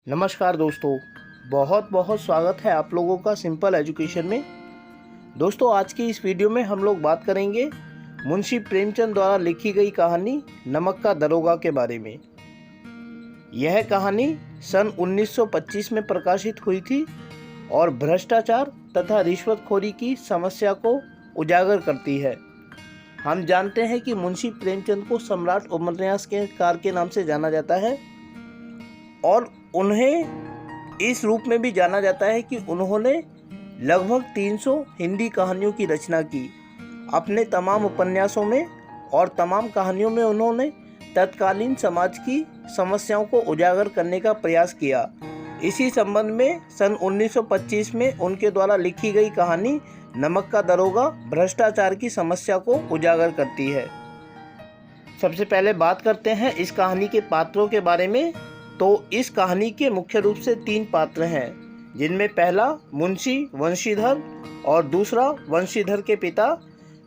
नमस्कार दोस्तों, बहुत बहुत स्वागत है आप लोगों का सिंपल एजुकेशन में। दोस्तों, आज की इस वीडियो में हम लोग बात करेंगे मुंशी प्रेमचंद द्वारा लिखी गई कहानी नमक का दरोगा के बारे में। यह कहानी सन 1925 में प्रकाशित हुई थी और भ्रष्टाचार तथा रिश्वतखोरी की समस्या को उजागर करती है। हम जानते हैं कि मुंशी प्रेमचंद को सम्राट उपन्यासकार के नाम से जाना जाता है और उन्हें इस रूप में भी जाना जाता है कि उन्होंने लगभग 300 हिंदी कहानियों की रचना की। अपने तमाम उपन्यासों में और तमाम कहानियों में उन्होंने तत्कालीन समाज की समस्याओं को उजागर करने का प्रयास किया। इसी संबंध में सन 1925 में उनके द्वारा लिखी गई कहानी नमक का दरोगा भ्रष्टाचार की समस्या को उजागर करती है। सबसे पहले बात करते हैं इस कहानी के पात्रों के बारे में। तो इस कहानी के मुख्य रूप से 3 पात्र हैं, जिनमें पहला मुंशी वंशीधर और दूसरा वंशीधर के पिता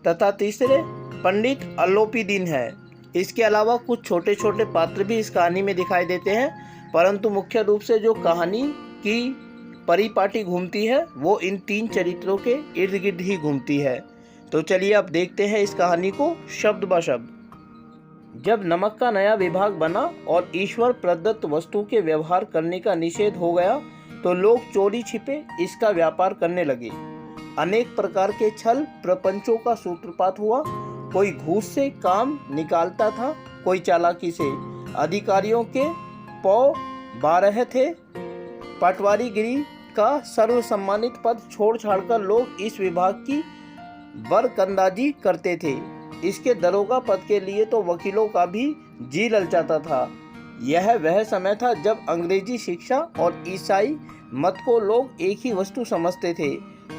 तथा तीसरे पंडित अल्लोपीदीन है। इसके अलावा कुछ छोटे छोटे पात्र भी इस कहानी में दिखाई देते हैं, परंतु मुख्य रूप से जो कहानी की परिपाटी घूमती है वो इन 3 चरित्रों के इर्द गिर्द ही घूमती है। तो चलिए अब देखते हैं इस कहानी को शब्द ब शब्द। जब नमक का नया विभाग बना और ईश्वर प्रदत्त वस्तु के व्यवहार करने का निषेध हो गया तो लोग चोरी छिपे इसका व्यापार करने लगे। अनेक प्रकार के छल प्रपंचों का सूत्रपात हुआ। कोई घूस से काम निकालता था, कोई चालाकी से। अधिकारियों के पौ 12 थे। पटवारीगिरी का सर्वसम्मानित पद छोड़ छाड़कर लोग इस विभाग की बरकंदाजी करते थे। इसके दरोगा पद के लिए तो वकीलों का भी जी ललचाता था। यह वह समय था जब अंग्रेजी शिक्षा और ईसाई मत को लोग एक ही वस्तु समझते थे।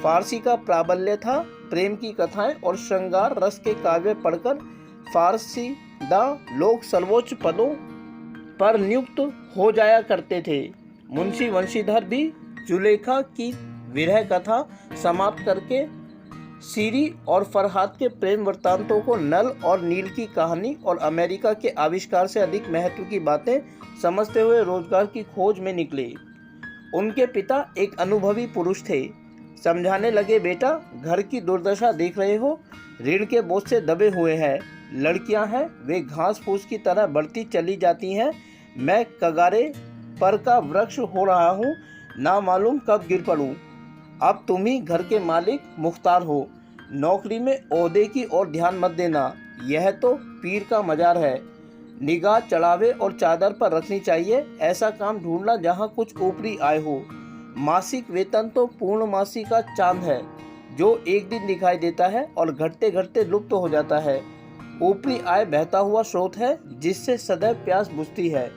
फारसी का प्राबल्य था। प्रेम की कथाएं और श्रृंगार रस के काव्य पढ़कर फारसीदा लोग सर्वोच्च पदों पर नियुक्त हो जाया करते थे। मुंशी वंशीधर भी जुलेखा की विरह कथा समाप्त करके सीरी और फरहाद के प्रेम वृत्तांतों को, नल और नील की कहानी और अमेरिका के आविष्कार से अधिक महत्व की बातें समझते हुए रोजगार की खोज में निकले। उनके पिता एक अनुभवी पुरुष थे। समझाने लगे, बेटा घर की दुर्दशा देख रहे हो, ऋण के बोझ से दबे हुए हैं। लड़कियां हैं, वे घास फूस की तरह बढ़ती चली जाती हैं। मैं कगारे पर का वृक्ष हो रहा हूँ, ना मालूम कब गिर पड़ूं। अब तुम ही घर के मालिक मुख्तार हो। नौकरी में ओहदे की ओर ध्यान मत देना, यह तो पीर का मजार है। निगाह चढ़ावे और चादर पर रखनी चाहिए। ऐसा काम ढूंढना जहां कुछ ऊपरी आय हो। मासिक वेतन तो पूर्णमासी का चांद है, जो एक दिन दिखाई देता है और घटते घटते लुप्त हो जाता है। ऊपरी आय बहता हुआ स्रोत है, जिससे सदैव प्यास बुझती है।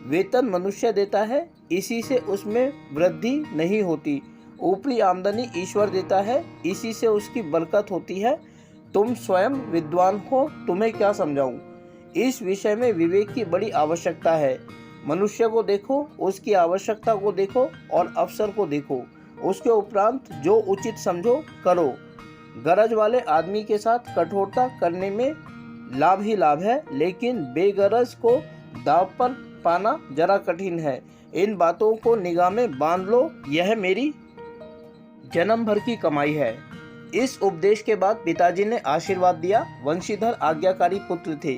वेतन मनुष्य देता है, इसी से उसमें वृद्धि नहीं होती। ऊपरी आमदनी ईश्वर देता है, इसी से उसकी बरकत होती है। तुम स्वयं विद्वान हो, तुम्हें क्या समझाऊं। इस विषय में विवेक की बड़ी आवश्यकता है। मनुष्य को देखो, उसकी आवश्यकता को देखो और अवसर को देखो। उसके उपरांत जो उचित समझो करो। गरज वाले आदमी के साथ कठोरता करने में लाभ ही लाभ है, लेकिन बेगरज को दाव पर पाना जरा कठिन है। इन बातों को निगाह में बांध लो, यह मेरी जन्म भर की कमाई है। इस उपदेश के बाद पिताजी ने आशीर्वाद दिया। वंशीधर आज्ञाकारी पुत्र थे।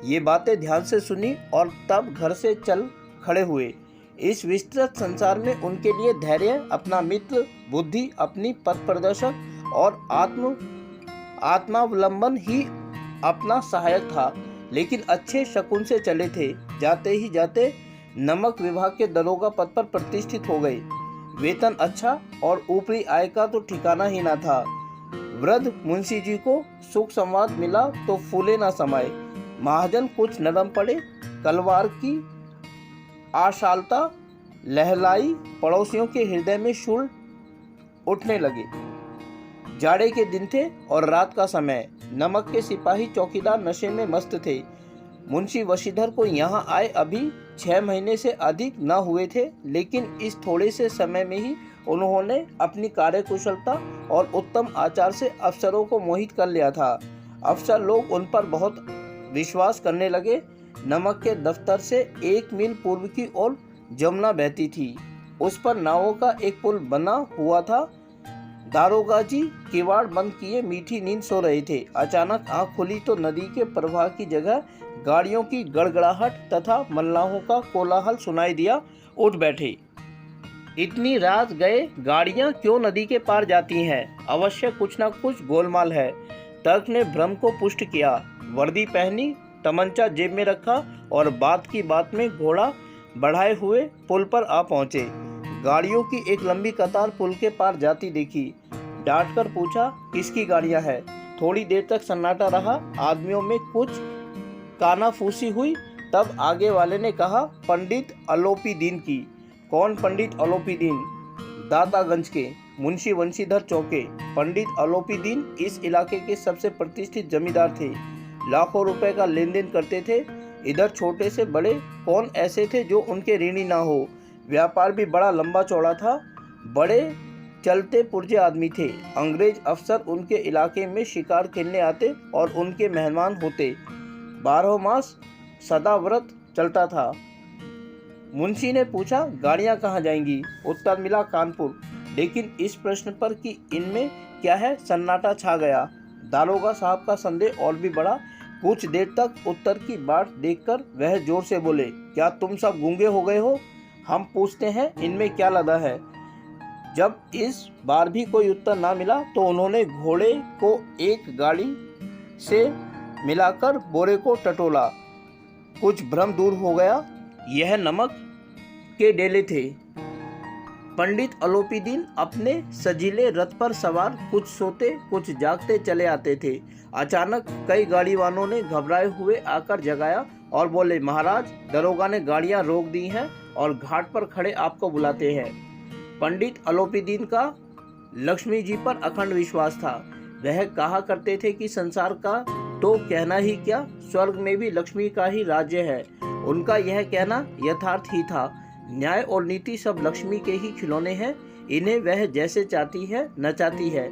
ये बातें ध्यान से सुनी और तब घर से चल खड़े हुए। इस विस्तृत संसार में उनके लिए धैर्य अपना मित्र, बुद्धि अपनी पथ प्रदर्शक और आत्मावलंबन ही अपना सहायक था। लेकिन अच्छे शकुन से चले थे। जाते ही जाते नमक विभाग के दरोगा पद पर प्रतिष्ठित हो गए। वेतन अच्छा और ऊपरी आय का तो ठिकाना ही ना था। वृद्ध मुंशी जी को सुख संवाद मिला तो फूले ना समाये। महाजन कुछ नरम पड़े। कलवार की आशालता लहलाई। पड़ोसियों के हृदय में शूल उठने लगे। जाड़े के दिन थे और रात का समय। नमक के सिपाही चौकीदार नशे में मस्त थे। मुंशी वंशीधर को यहाँ आए अभी 6 महीने से अधिक न हुए थे, लेकिन इस थोड़े से समय में ही उन्होंने अपनी कार्यकुशलता और उत्तम आचार से अफसरों को मोहित कर लिया था। अफसर लोग उन पर बहुत विश्वास करने लगे। नमक के दफ्तर से 1 मील पूर्व की ओर जमुना बहती थी। उस पर नावों का एक पुल बना हुआ था। दारोगा जी किवाड़ बंद किए मीठी नींद सो रहे थे। अचानक आंख खुली तो नदी के प्रवाह की जगह गाड़ियों की गड़गड़ाहट तथा मल्लाहों का कोलाहल सुनाई दिया। उठ बैठे। इतनी रात गए गाड़ियां क्यों नदी के पार जाती हैं? अवश्य कुछ न कुछ गोलमाल है। तर्क ने भ्रम को पुष्ट किया। वर्दी पहनी, तमंचा जेब में रखा और बात की बात में घोड़ा बढ़ाए हुए पुल पर आ पहुंचे। गाड़ियों की एक लंबी कतार पुल के पार जाती देखी। डांट कर पूछा, किसकी गाड़ियां हैं? थोड़ी देर तक सन्नाटा रहा। आदमियों में कुछ कानाफूसी हुई। तब आगे वाले ने कहा, पंडित अलोपीदीन की। कौन पंडित अलोपीदीन? दातागंज के मुंशी वंशीधर चौके। पंडित अलोपीदीन इस इलाके के सबसे प्रतिष्ठित जमींदार थे। लाखों रुपए का लेन देन करते थे। इधर छोटे से बड़े कौन ऐसे थे जो उनके ऋणी ना हो। व्यापार भी बड़ा लंबा चौड़ा था। बड़े चलते पुर्जे आदमी थे। अंग्रेज अफसर उनके इलाके में शिकार खेलने आते और उनके मेहमान होते। 12 मास सदा व्रत चलता था। मुंशी ने पूछा, गाड़ियां कहाँ जाएंगी? उत्तर मिला, कानपुर। लेकिन इस प्रश्न पर कि इनमें क्या है, सन्नाटा छा गया। दारोगा साहब का संदेह और भी बढ़ा। कुछ देर तक उत्तर की बाट देखकर वह जोर से बोले, क्या तुम सब गूंगे हो गए हो? हम पूछते हैं इनमें क्या लदा है। जब इस बार भी कोई उत्तर ना मिला तो उन्होंने घोड़े को एक गाड़ी से मिलाकर बोरे को टटोला। कुछ भ्रम दूर हो गया। यह नमक के डेले थे। पंडित अलोपीदीन अपने सजीले रथ पर सवार कुछ सोते कुछ जागते चले आते थे। अचानक कई गाड़ीवानों ने घबराए हुए आकर जगाया और बोले, महाराज, दरोगा ने गाड़ियां रोक दी हैं और घाट पर खड़े आपको बुलाते हैं। पंडित अलोपीदीन का लक्ष्मी जी पर अखंड विश्वास था। वह कहा करते थे कि संसार का तो कहना ही क्या, स्वर्ग में भी लक्ष्मी का ही राज्य है। उनका यह कहना यथार्थ ही था। न्याय और नीति सब लक्ष्मी के ही खिलौने हैं। इन्हें वह जैसे चाहती है नचाती है।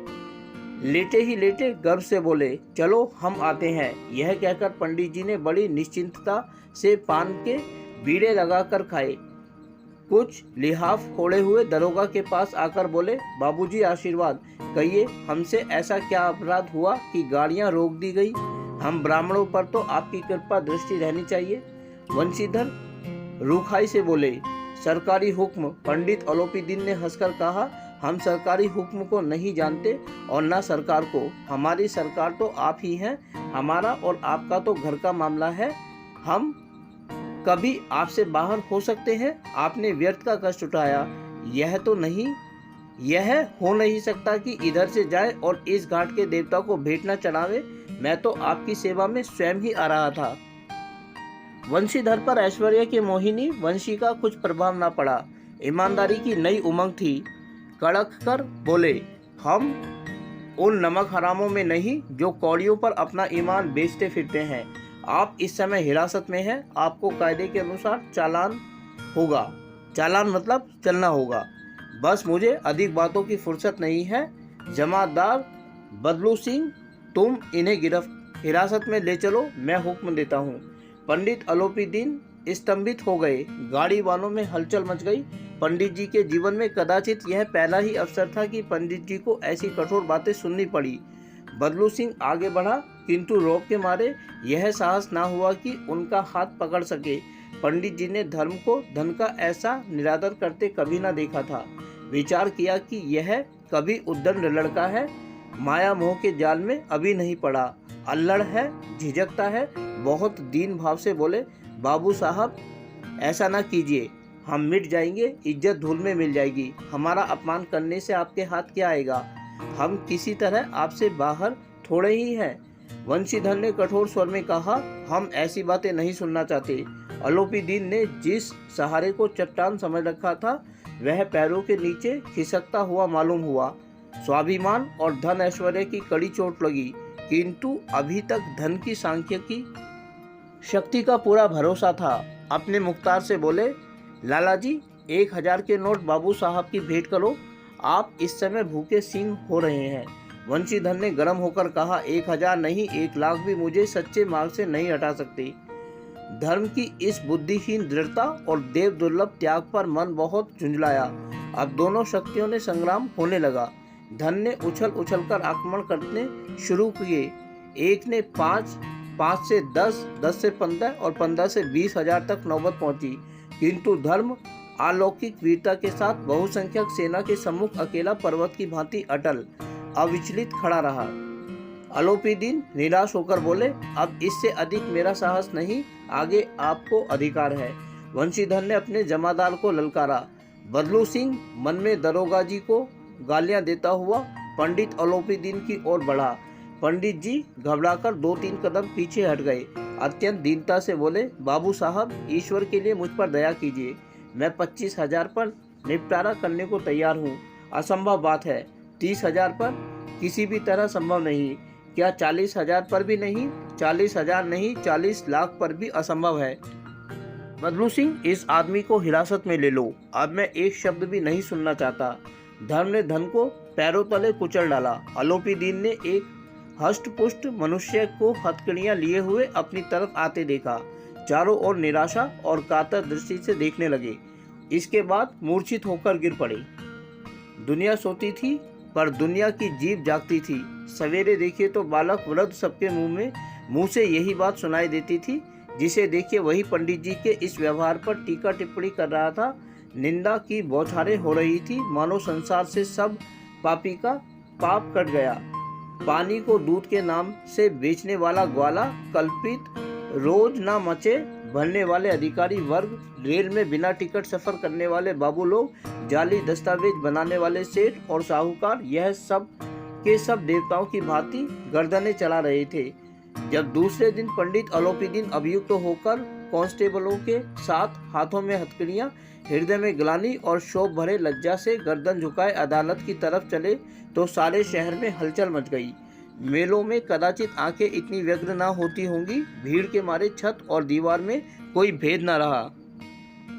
लेटे ही लेटे गर्व से बोले, चलो हम आते हैं। यह कहकर पंडित जी ने बड़ी निश्चिंतता से पान के बीड़े लगाकर खाए। कुछ लिहाफ फोड़े हुए दरोगा के पास आकर बोले, बाबूजी आशीर्वाद, कहिए हमसे ऐसा क्या अपराध हुआ कि गाड़ियां रोक दी गई? हम ब्राह्मणों पर तो आपकी कृपा दृष्टि रहनी चाहिए। वंशीधर रूखाई से बोले, सरकारी हुक्म। पंडित अलोपीदीन ने हंसकर कहा, हम सरकारी हुक्म को नहीं जानते और न सरकार को। हमारी सरकार तो आप ही हैं। हमारा और आपका तो घर का मामला है। हम कभी आपसे बाहर हो सकते हैं? आपने व्यर्थ का कष्ट उठाया। यह हो नहीं सकता कि इधर से जाए और इस घाट के देवता को भेंट न चढ़ावे। मैं तो आपकी सेवा में स्वयं ही आ रहा था। वंशीधर पर ऐश्वर्य की मोहिनी वंशी का कुछ प्रभाव न पड़ा। ईमानदारी की नई उमंग थी। कड़क कर बोले, हम उन नमक हरामों में नहीं जो कौड़ियों पर अपना ईमान बेचते फिरते हैं। आप इस समय हिरासत में हैं। आपको कायदे के अनुसार चालान होगा। चालान मतलब चलना होगा। बस मुझे अधिक बातों की फुर्सत नहीं है। जमादार बदलू सिंह, तुम इन्हें हिरासत में ले चलो, मैं हुक्म देता हूँ। पंडित अलोपीदीन स्तंभित हो गए। गाड़ी वालों में हलचल मच गई। पंडित जी के जीवन में कदाचित यह पहला ही अवसर था कि पंडित जी को ऐसी कठोर बातें सुननी पड़ी। बदलू सिंह आगे बढ़ा, किंतु रौब के मारे यह साहस ना हुआ कि उनका हाथ पकड़ सके। पंडित जी ने धर्म को धन का ऐसा निरादर करते कभी ना देखा था। विचार किया कि यह कभी उद्दंड लड़का है, माया मोह के जाल में अभी नहीं पड़ा, अल्लड़ है, झिझकता है। बहुत दीन भाव से बोले, बाबू साहब ऐसा ना कीजिए, हम मिट जाएंगे, इज्जत धूल में मिल जाएगी। हमारा अपमान करने से आपके हाथ क्या आएगा? हम किसी तरह आपसे बाहर थोड़े ही हैं। वंशीधर ने कठोर स्वर में कहा, हम ऐसी बातें नहीं सुनना चाहते। अलोपीदीन ने जिस सहारे को चट्टान समझ रखा था वह पैरों के नीचे खिसकता हुआ मालूम हुआ। स्वाभिमान और धन ऐश्वर्य की कड़ी चोट लगी, किंतु अभी तक धन की सांख्यिकी शक्ति का पूरा भरोसा था। अपने मुख्तार से बोले, लाला जी 1000 के नोट बाबू साहब की भेंट करो, आप इस समय भूखे सिंह हो रहे हैं। वंशीधर ने गर्म होकर कहा, 1000 नहीं, 1 लाख भी मुझे सच्चे मार्ग से नहीं हटा सकते। धर्म की इस बुद्धिहीन दृढ़ता और देव दुर्लभ त्याग पर मन बहुत झुंझलाया। अब दोनों शक्तियों ने संग्राम होने लगा। धन ने उछल उछलकर आक्रमण करने शुरू किए। एक ने 5 से 10, 10 से 15 और 15 से 20 हजार तक नौबत पहुंची, किंतु धर्म अलौकिक वीरता के साथ बहुसंख्यक सेना के सम्मुख अकेला पर्वत की भांति अटल अविचलित खड़ा रहा। अलोपीदीन निराश होकर बोले, अब इससे अधिक मेरा साहस नहीं, आगे आपको अधिकार है। वंशीधर ने अपने जमादार को ललकारा। बदलू सिंह मन में दरोगा जी को गालियां देता हुआ पंडित अलोपीदीन की ओर बढ़ा। पंडित जी घबराकर 2-3 कदम पीछे हट गए। अत्यंत दीनता से बोले, बाबू साहब, ईश्वर के लिए मुझ पर दया कीजिए। मैं 25,000 पर निपटारा करने को तैयार हूँ। असंभव बात है। 30,000 पर किसी भी तरह संभव नहीं। क्या 40,000 पर भी नहीं? 40,000 नहीं, 40 लाख पर भी असंभव है। बदलू सिंह, इस आदमी को हिरासत में ले लो। अब मैं एक शब्द भी नहीं सुनना चाहता। धर्म ने धन को पैरों तले कुचल डाला। अलोपीदीन ने एक हष्टपुष्ट मनुष्य को हथकड़ियां लिए हुए अपनी तरफ आते देखा। चारों ओर निराशा और कातर दृष्टि से देखने लगे। इसके बाद मूर्छित होकर गिर पड़े। दुनिया सोती थी पर दुनिया की जीभ जागती थी। सवेरे देखिए तो बालक वृद्ध सबके मुंह से यही बात सुनाई देती थी। जिसे देखिए वही पंडित जी के इस व्यवहार पर टीका टिप्पणी कर रहा था। निंदा की बौछारें हो रही थी, मानो संसार से सब पापी का पाप कट गया। पानी को दूध के नाम से बेचने वाला ग्वाला, कल्पित रोज ना मचे भरने वाले अधिकारी वर्ग, रेल में बिना टिकट सफर करने वाले बाबू लोग, जाली दस्तावेज बनाने वाले सेठ और साहूकार, यह सब के सब देवताओं की भांति गर्दनें चला रहे थे। जब दूसरे दिन पंडित अलोपीदीन अभियुक्त होकर कांस्टेबलों के साथ हाथों में हथकड़ियां, हृदय में ग्लानि और शोभ भरे लज्जा से गर्दन झुकाए अदालत की तरफ चले तो सारे शहर में हलचल मच गई। मेलों में कदाचित आंखें इतनी व्यग्र ना होती होंगी। भीड़ के मारे छत और दीवार में कोई भेद न रहा।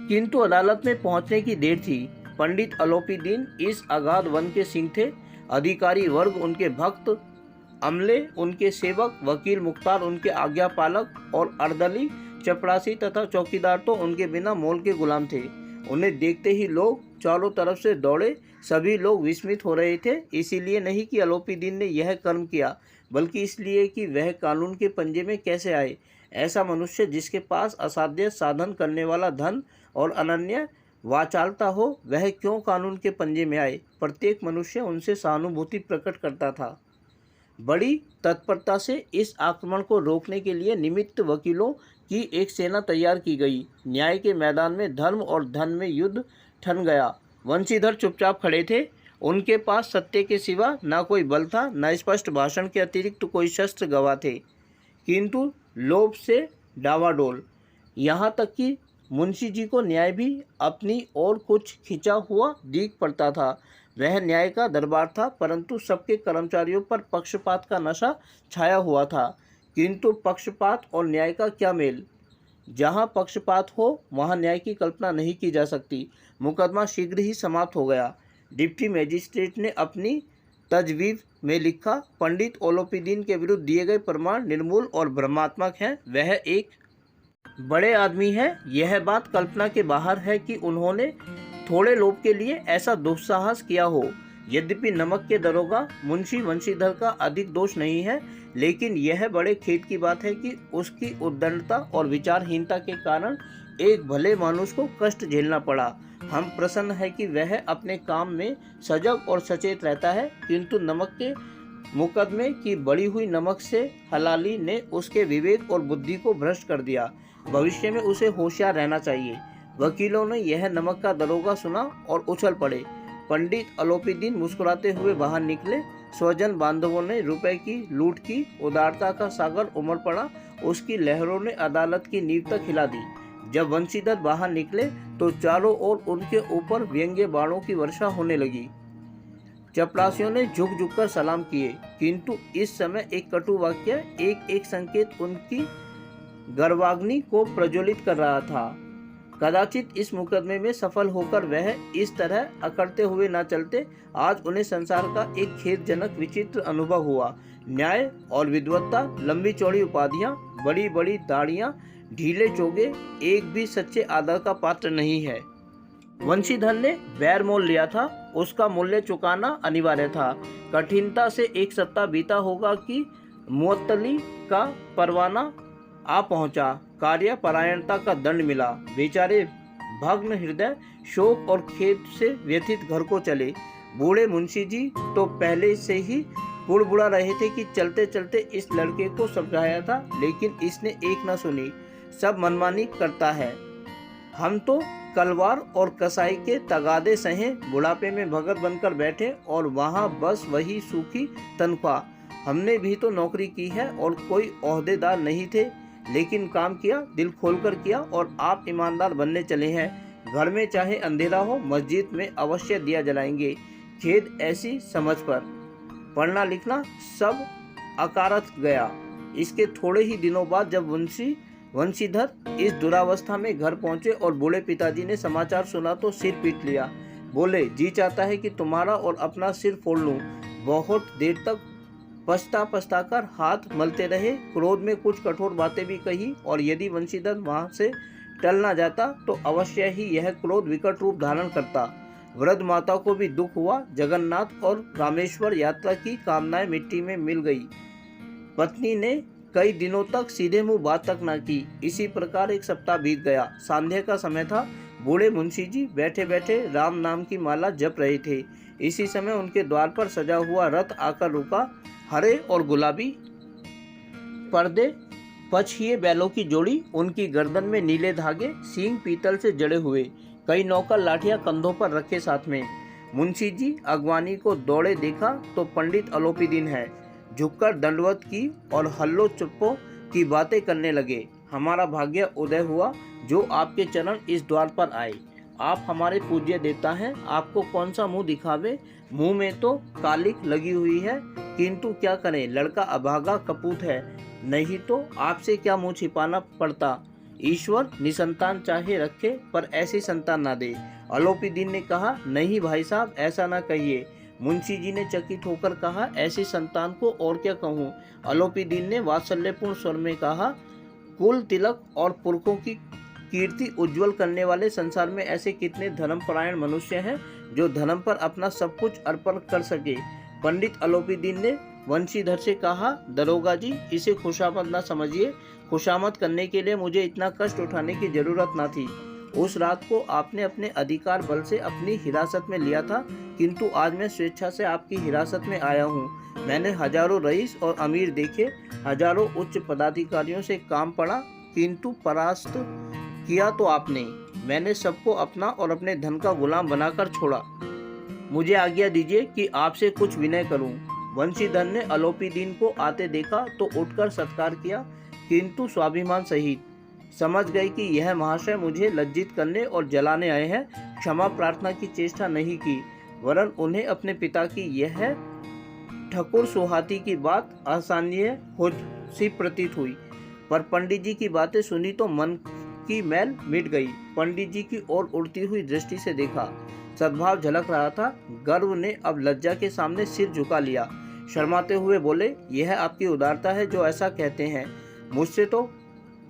किंतु अदालत में पहुंचने की देर थी। पंडित अलोपीदीन इस अगाध वन के सिंह थे। अधिकारी वर्ग उनके भक्त, अमले उनके सेवक, वकील मुख्तार उनके आज्ञा पालक और अर्दली, चपरासी तथा चौकीदार तो उनके बिना मोल के गुलाम थे। उन्हें देखते ही लोग चारों तरफ से दौड़े। सभी लोग विस्मित हो रहे थे, इसीलिए नहीं कि अलोपीदीन ने यह कर्म किया, बल्कि इसलिए कि वह कानून के पंजे में कैसे आए। ऐसा मनुष्य जिसके पास असाध्य साधन करने वाला धन और अनन्य वाचालता हो, वह क्यों कानून के पंजे में आए। प्रत्येक मनुष्य उनसे सहानुभूति प्रकट करता था। बड़ी तत्परता से इस आक्रमण को रोकने के लिए निमित्त वकीलों की एक सेना तैयार की गई। न्याय के मैदान में धर्म और धन में युद्ध ठन गया। वंशीधर चुपचाप खड़े थे। उनके पास सत्य के सिवा न कोई बल था, न स्पष्ट भाषण के अतिरिक्त कोई शस्त्र गवाह थे, किंतु लोभ से डावाडोल। यहाँ तक कि मुंशी जी को न्याय भी अपनी ओर कुछ खिंचा हुआ दिख पड़ता था। वह न्याय का दरबार था, परंतु सबके कर्मचारियों पर पक्षपात का नशा छाया हुआ था। किंतु पक्षपात और न्याय का क्या मेल। जहाँ पक्षपात हो वहाँ न्याय की कल्पना नहीं की जा सकती। मुकदमा शीघ्र ही समाप्त हो गया। डिप्टी मजिस्ट्रेट ने अपनी तजवीज़ में लिखा, पंडित अलोपीदीन के विरुद्ध दिए गए प्रमाण निर्मूल और भ्रमात्मक हैं। वह एक बड़े आदमी है। यह बात कल्पना के बाहर है कि उन्होंने थोड़े लोभ के लिए ऐसा दुस्साहस किया हो। यद्यपि नमक के दरोगा मुंशी वंशीधर का अधिक दोष नहीं है, लेकिन यह बड़े खेद की बात है कि उसकी उद्दंडता और विचारहीनता के कारण एक भले मानुष को कष्ट झेलना पड़ा। हम प्रसन्न है कि वह अपने काम में सजग और सचेत रहता है, किंतु नमक के मुकदमे की बढ़ी हुई नमक से हलाली ने उसके विवेक और बुद्धि को भ्रष्ट कर दिया। भविष्य में उसे होशियार रहना चाहिए। वकीलों ने यह नमक का दरोगा सुना और उछल पड़े। पंडित अलोपीदीन मुस्कुराते हुए बाहर निकले। स्वजन बांधवों ने रुपए की लूट की। उदारता का सागर उमड़ पड़ा। उसकी लहरों ने अदालत की नींव तक हिला दी। जब वंशीधर बाहर निकले तो चारों ओर उनके ऊपर व्यंग्य बाणों की वर्षा होने लगी। चपरासियों ने झुक झुक कर सलाम किए, किंतु इस समय एक कटु वाक्य, एक एक संकेत उनकी गर्वाग्नि को प्रज्वलित कर रहा था। कदाचित इस मुकदमे में सफल होकर वह इस तरह अकड़ते हुए न चलते। आज उन्हें संसार का एक खेदजनक विचित्र अनुभव हुआ। न्याय और विद्वत्ता, लंबी चौड़ी उपाधियां, बड़ी बड़ी दाढ़ियां, ढीले चोगे, एक भी सच्चे आदर का पात्र नहीं है। वंशीधर ने बैर मोल लिया था, उसका मूल्य चुकाना अनिवार्य था। कठिनता से 1 सप्ताह बीता होगा कि मुअत्तली का परवाना आ पहुंचा। कार्यपरायणता का दंड मिला। बेचारे भग्न हृदय, शोक और खेद से व्यथित घर को चले। बूढ़े मुंशी जी तो पहले से ही बुड़बुड़ा रहे थे कि चलते चलते इस लड़के को समझाया था, लेकिन इसने एक न सुनी, सब मनमानी करता है। हम तो कलवार और कसाई के तगादे सहे बुढ़ापे में भगत बनकर बैठे और वहाँ बस वही सूखी तनख्वाह। हमने भी तो नौकरी की है और कोई ओहदेदार नहीं थे, लेकिन काम किया, दिल खोलकर किया और आप ईमानदार बनने चले हैं। घर में चाहे अंधेरा हो, मस्जिद में अवश्य दिया जलाएंगे। खेद ऐसी समझ पर। पढ़ना लिखना सब अकारत गया। इसके थोड़े ही दिनों बाद जब वंशीधर इस दुरावस्था में घर पहुंचे और बूढ़े पिताजी ने समाचार सुना तो सिर पीट लिया। बोले, जी चाहता है कि तुम्हारा और अपना सिर फोड़ लूं। बहुत देर तक पछता कर हाथ मलते रहे। क्रोध में कुछ कठोर बातें भी कही और यदि वंशीधर वहां से टल ना जाता तो अवश्य ही यह क्रोध विकट रूप धारण करता। वृद्ध माता को भी दुख हुआ। जगन्नाथ और रामेश्वर यात्रा की कामनाएं मिट्टी में मिल गई। पत्नी ने कई दिनों तक सीधे मुंह बात तक न की। इसी प्रकार 1 सप्ताह बीत गया। सांध्य का समय था। बूढ़े मुंशी जी बैठे बैठे राम नाम की माला जप रहे थे। इसी समय उनके द्वार पर सजा हुआ रथ आकर रुका। हरे और गुलाबी पर्दे, पछिए बैलों की जोड़ी, उनकी गर्दन में नीले धागे, सींग पीतल से जड़े हुए, कई नौकर लाठियां कंधों पर रखे साथ में। मुंशी जी अगवानी को दौड़े देखा तो पंडित अलोपीदीन है। झुककर दंडवत की और हल्लो चुप्पो की बातें करने लगे। हमारा भाग्य उदय हुआ जो आपके चरण इस द्वार पर आए। आप हमारे पूज्य देवता हैं। आपको कौन सा मुंह दिखावे। मुंह में तो कालिक लगी हुई है, किंतु क्या करें, लड़का अभागा कपूत है, नहीं तो आपसे क्या मुंह छिपाना पड़ता। ईश्वर निसंतान चाहे रखे पर ऐसी संतान ना दे। अलोपीदीन ने कहा, नहीं भाई साहब, ऐसा ना कहिए। मुंशी जी ने चकित होकर कहा, ऐसी संतान को और क्या कहूँ। अलोपीदीन ने वात्सल्यपूर्ण स्वर में कहा, कुल तिलक और पुरखों की कीर्ति उज्जवल करने वाले संसार में ऐसे कितने धर्मपरायण मनुष्य हैं जो धर्म पर अपना सब कुछ अर्पण कर सके। पंडित अलोपीदीन ने वंशीधर से कहा, दरोगा जी, इसे खुशामद ना समझिए। खुशामद करने के लिए मुझे इतना कष्ट उठाने की जरूरत ना थी। उस रात को आपने अपने अधिकार बल से अपनी हिरासत में लिया था, किंतु आज मैं स्वेच्छा से आपकी हिरासत में आया हूँ। मैंने हजारों रईस और अमीर देखे, हजारों उच्च पदाधिकारियों से काम पड़ा, किंतु परास्त किया तो आपने। मैंने सबको अपना और अपने धन का गुलाम बनाकर छोड़ा। मुझे आज्ञा दीजिए कि आपसे कुछ विनय करूं। वंशीधर ने अलोपीदीन को आते देखा तो उठकर सत्कार किया, किंतु स्वाभिमान सहित। समझ गए कि यह महाशय मुझे लज्जित करने और जलाने आए हैं। क्षमा प्रार्थना की चेष्टा नहीं की, वरन उन्हें अपने पिता की यह ठकुर सुहाती की बात असहनीय हो सी प्रतीत हुई। पर पंडित जी की बातें सुनी तो मन की मैल मिट गई। पंडित जी की ओर उड़ती हुई दृष्टि से देखा, सद्भाव झलक रहा था। गर्व ने अब लज्जा के सामने सिर झुका लिया। शर्माते हुए बोले, यह आपकी उदारता है जो ऐसा कहते हैं। मुझसे तो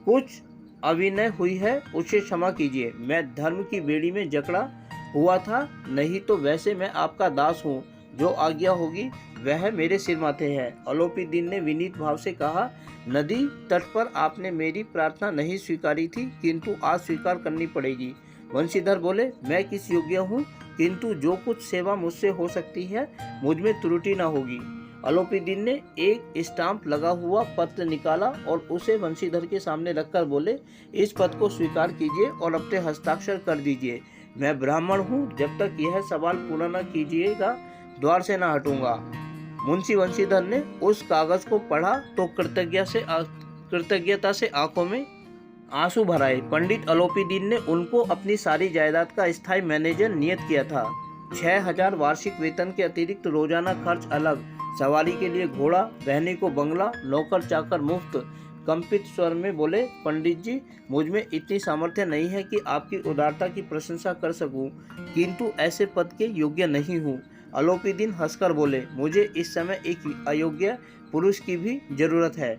कुछ अविनय हुई है, उसे क्षमा कीजिए। मैं धर्म की बेड़ी में जकड़ा हुआ था, नहीं तो वैसे मैं आपका दास हूँ। जो आज्ञा होगी वह मेरे सिर माथे है। अलोपीदीन ने विनीत भाव से कहा, नदी तट पर आपने मेरी प्रार्थना नहीं स्वीकारी थी, किंतु आज स्वीकार करनी पड़ेगी। वंशीधर बोले, मैं किस योग्य हूँ, किंतु जो कुछ सेवा मुझसे हो सकती है मुझ में त्रुटि न होगी। अलोपीदीन ने एक स्टाम्प लगा हुआ पत्र निकाला और उसे वंशीधर के सामने रखकर बोले, इस पत्र को स्वीकार कीजिए और अपने हस्ताक्षर कर दीजिए। मैं ब्राह्मण हूँ, जब तक यह सवाल पूरा न कीजिएगा द्वार से न हटूंगा। मुंशी वंशीधर ने उस कागज को पढ़ा तो कृतज्ञता से आंखों में आंसू भराए। पंडित अलोपीदीन ने उनको अपनी सारी जायदाद का स्थायी मैनेजर नियत किया था। 6000 वार्षिक वेतन के अतिरिक्त रोजाना खर्च अलग, सवारी के लिए घोड़ा, रहने को बंगला, नौकर चाकर मुफ्त। कंपित स्वर में बोले, पंडित जी, मुझ में इतनी सामर्थ्य नहीं है कि आपकी उदारता की प्रशंसा कर सकूं, किंतु ऐसे पद के योग्य नहीं हूँ। अलोपीदीन हंसकर बोले, मुझे इस समय एक अयोग्य पुरुष की भी जरूरत है।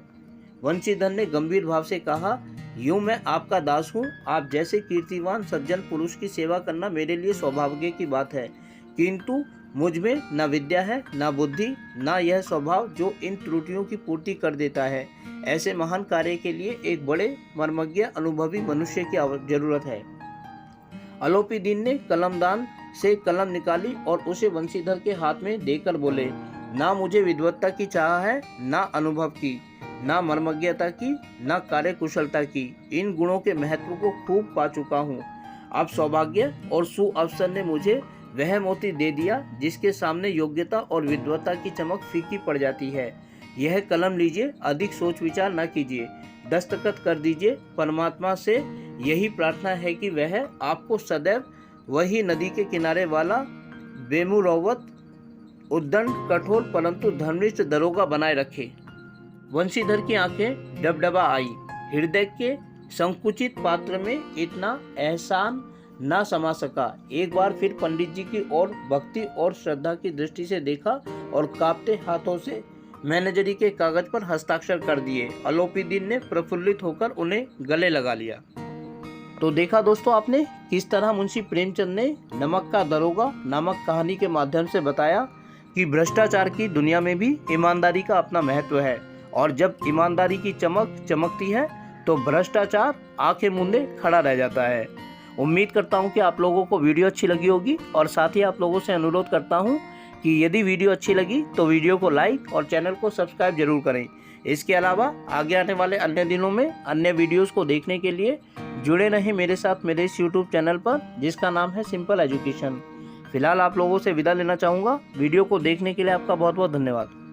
वंशीधर ने गंभीर भाव से कहा, यूं मैं आपका दास हूँ। आप जैसे कीर्तिवान सज्जन पुरुष की सेवा करना मेरे लिए सौभाग्य की बात है, किंतु मुझ में न विद्या है, न बुद्धि, न यह स्वभाव जो इन त्रुटियों की पूर्ति कर देता है। ऐसे महान कार्य के लिए एक बड़े मर्मज्ञ अनुभवी मनुष्य की जरूरत है। अलोपीदीन ने कलमदान से कलम निकाली और उसे वंशीधर के हाथ में देकर बोले, ना मुझे विद्वत्ता की चाह है, ना अनुभव की, ना मर्मज्ञता की, ना कार्य कुशलता की। इन गुणों के महत्व को खूब पा चुका हूँ। अब सौभाग्य और सुअवसर ने मुझे वह मोती दे दिया जिसके सामने योग्यता और विद्वत्ता की चमक फीकी पड़ जाती है। यह कलम लीजिए, अधिक सोच विचार न कीजिए, दस्तखत कर दीजिए। परमात्मा से यही प्रार्थना है कि वह आपको सदैव वही नदी के किनारे वाला बेमुरौवत, उद्दंड, कठोर परंतु धर्मनिष्ठ दरोगा बनाए रखे। वंशीधर की आंखें डबडबा आई। हृदय के संकुचित पात्र में इतना एहसान ना समा सका। एक बार फिर पंडित जी की ओर भक्ति और श्रद्धा की दृष्टि से देखा और कांपते हाथों से मैनेजरी के कागज पर हस्ताक्षर कर दिए। अलोपीदीन ने प्रफुल्लित होकर उन्हें गले लगा लिया। तो देखा दोस्तों आपने किस तरह मुंशी प्रेमचंद ने नमक का दरोगा नामक कहानी के माध्यम से बताया कि भ्रष्टाचार की दुनिया में भी ईमानदारी का अपना महत्व है, और जब ईमानदारी की चमक चमकती है तो भ्रष्टाचार आंखें मूंदे खड़ा रह जाता है। उम्मीद करता हूं कि आप लोगों को वीडियो अच्छी लगी होगी, और साथ ही आप लोगों से अनुरोध करता हूं कि यदि वीडियो अच्छी लगी तो वीडियो को लाइक और चैनल को सब्सक्राइब जरूर करें। इसके अलावा आगे आने वाले अन्य दिनों में अन्य वीडियोस को देखने के लिए जुड़े रहें मेरे साथ मेरे इस यूट्यूब चैनल पर, जिसका नाम है सिंपल एजुकेशन। फिलहाल आप लोगों से विदा लेना चाहूँगा। वीडियो को देखने के लिए आपका बहुत बहुत धन्यवाद।